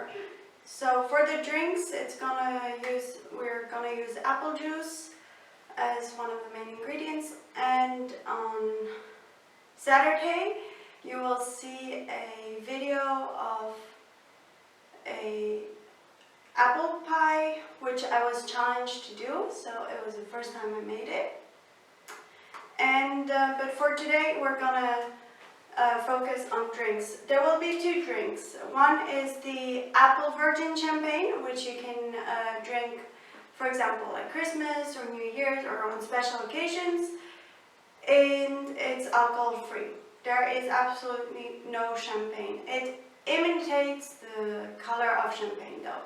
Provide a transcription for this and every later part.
more. So for the drinks, we're gonna use apple juice as one of the main ingredients, and on Saturday you will see a video of a apple pie which I was challenged to do, so it was the first time I made it. And but for today we're gonna focus on drinks. There will be two drinks. One is the apple virgin champagne, which you can drink, for example, like Christmas or New Year's or on special occasions, and it's alcohol free. There is absolutely no champagne. It imitates the color of champagne though.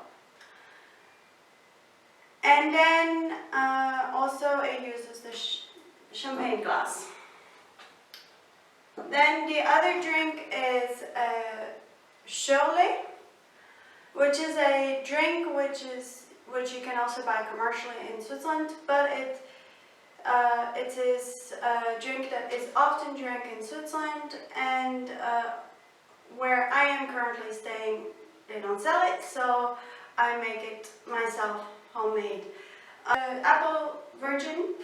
And then also it uses the champagne glass. Then the other drink is Schorle, which is a drink which you can also buy commercially in Switzerland, but it is a drink that is often drank in Switzerland, and where I am currently staying, they don't sell it, so I make it myself, homemade. Apple virgin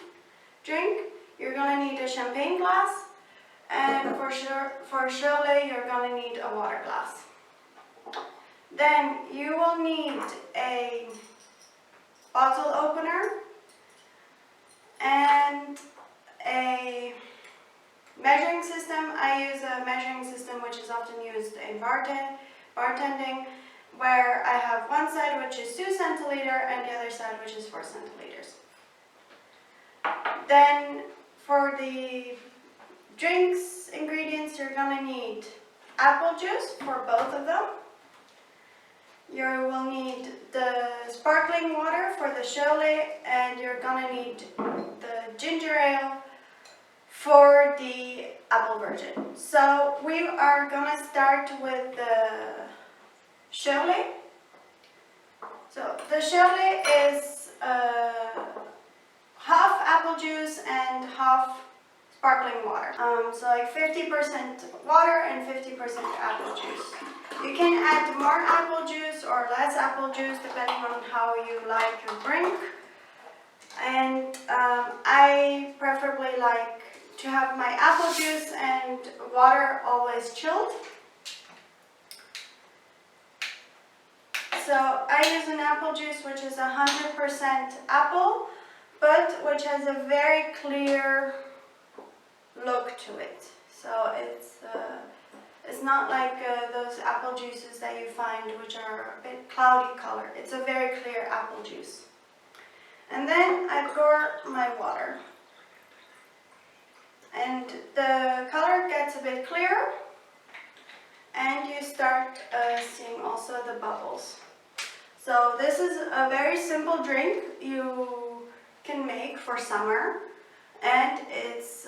drink, you're gonna need a champagne glass, and for Schorle you're gonna need a water glass. Then you will need a bottle opener and a measuring system. I use a measuring system which is often used in bartending, where I have one side which is 2 centiliter and the other side which is 4 centiliters. Then for the drinks ingredients, you're gonna need apple juice for both of them. You will need the sparkling water for the Schorle, and you're gonna need the ginger ale for the apple virgin. So we are gonna start with the Schorle. So the Schorle is half apple juice and half sparkling water. So like 50% water and 50% apple juice. You can add more apple juice or less apple juice depending on how you like your drink. And I preferably like to have my apple juice and water always chilled. So I use an apple juice which is 100% apple, but which has a very clear look to it. So it's not like those apple juices that you find which are a bit cloudy color. It's a very clear apple juice. And then I pour my water. And the color gets a bit clearer, and you start seeing also the bubbles. So this is a very simple drink you can make for summer, and it's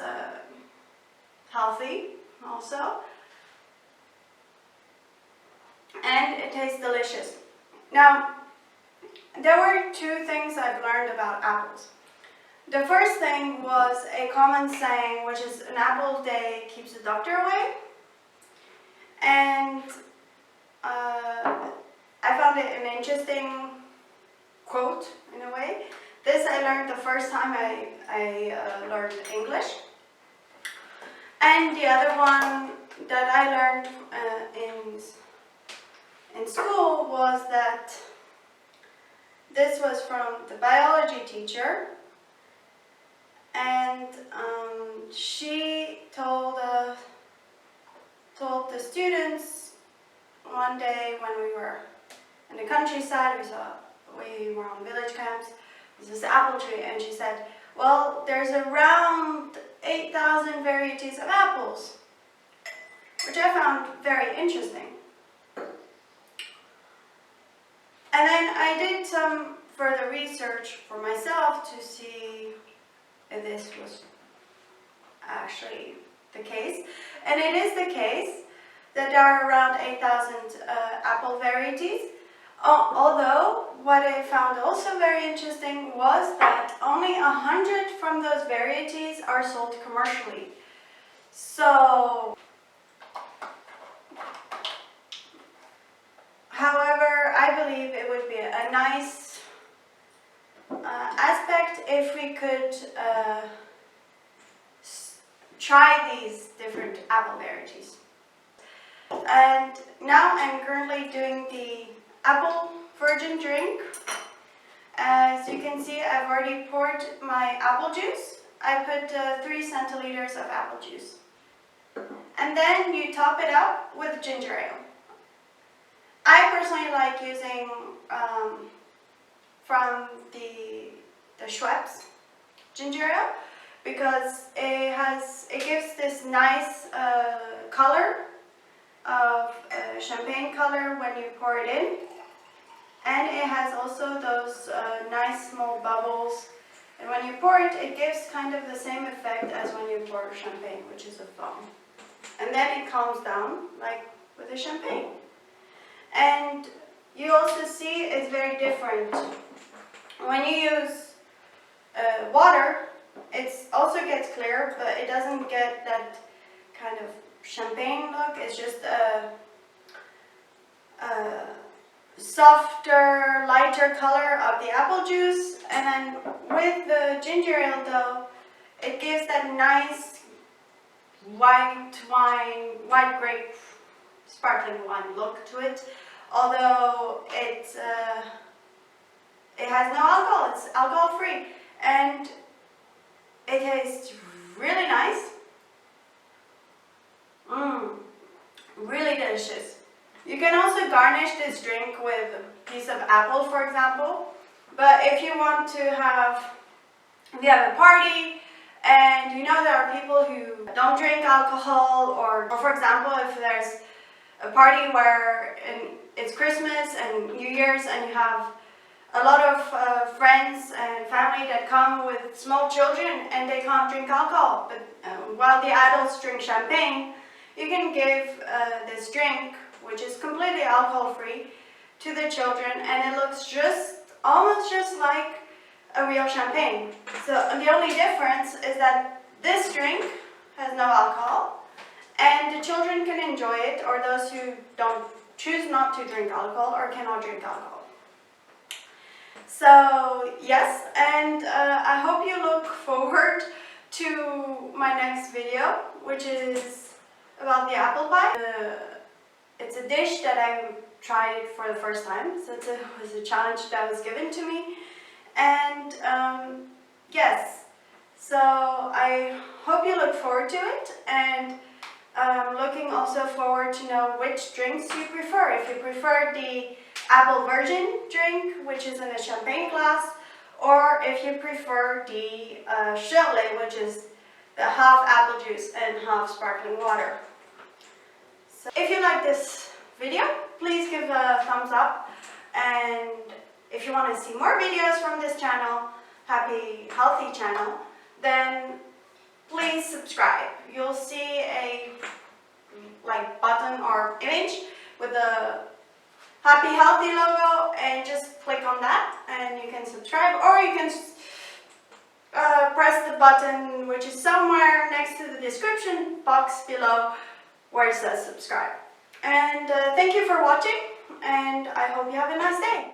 healthy also, and it tastes delicious. Now, there were two things I've learned about apples. The first thing was a common saying, which is an apple a day keeps the doctor away, and I found it an interesting quote in a way. This I learned the first time I learned English. And the other one that I learned in school was that this was from the biology teacher, and she told the students one day when we were in the countryside, we were on village camps, there's this apple tree, and she said, well, there's around 8,000 varieties of apples, which I found very interesting. And then I did some further research for myself to see if this was actually the case. And it is the case that there are around 8,000 apple varieties. Although, what I found also very interesting was that only 100 from those varieties are sold commercially. So, however, would be a nice aspect if we could try these different apple varieties. And now I'm currently doing the apple virgin drink. As you can see, I've already poured my apple juice. I put 3 centiliters of apple juice. And then you top it up with ginger ale. I personally like using from the Schweppes ginger ale because it gives this nice color of champagne color when you pour it in, and it has also those nice small bubbles, and when you pour it, it gives kind of the same effect as when you pour champagne, which is a foam, and then it calms down like with a champagne. And you also see it's very different when you use water. It also gets clear, but it doesn't get that kind of champagne look. It's just a softer, lighter color of the apple juice, and then with the ginger ale though, it gives that nice white wine, white grape, sparkling wine look to it. Although it has no alcohol, it's alcohol free, and it tastes really nice. Really delicious. You can also garnish this drink with a piece of apple, for example. But if you want to have, if you have a party and you know there are people who don't drink alcohol, or for example, if there's a party where it's Christmas and New Year's and you have a lot of friends and family that come with small children and they can't drink alcohol, but while the adults drink champagne, you can give this drink, which is completely alcohol free, to the children, and it looks almost just like a real champagne. So the only difference is that this drink has no alcohol, and the children can enjoy it, or those who choose not to drink alcohol or cannot drink alcohol. So yes, and I hope you look forward to my next video, which is about the apple pie. It's a dish that I tried for the first time, so it was a challenge that was given to me. And yes, so I hope you look forward to it, and looking also forward to know which drinks you prefer. If you prefer the apple virgin drink, which is in a champagne glass, or if you prefer the Schorle, which is the half apple juice and half sparkling water. So if you like this video, please give a thumbs up, and if you want to see more videos from this channel, Happy Healthy channel, then please subscribe. You'll see a button or image with the Happy Healthy logo, and just click on that and you can subscribe, or you can press the button which is somewhere next to the description box below where it says subscribe. And thank you for watching, and I hope you have a nice day.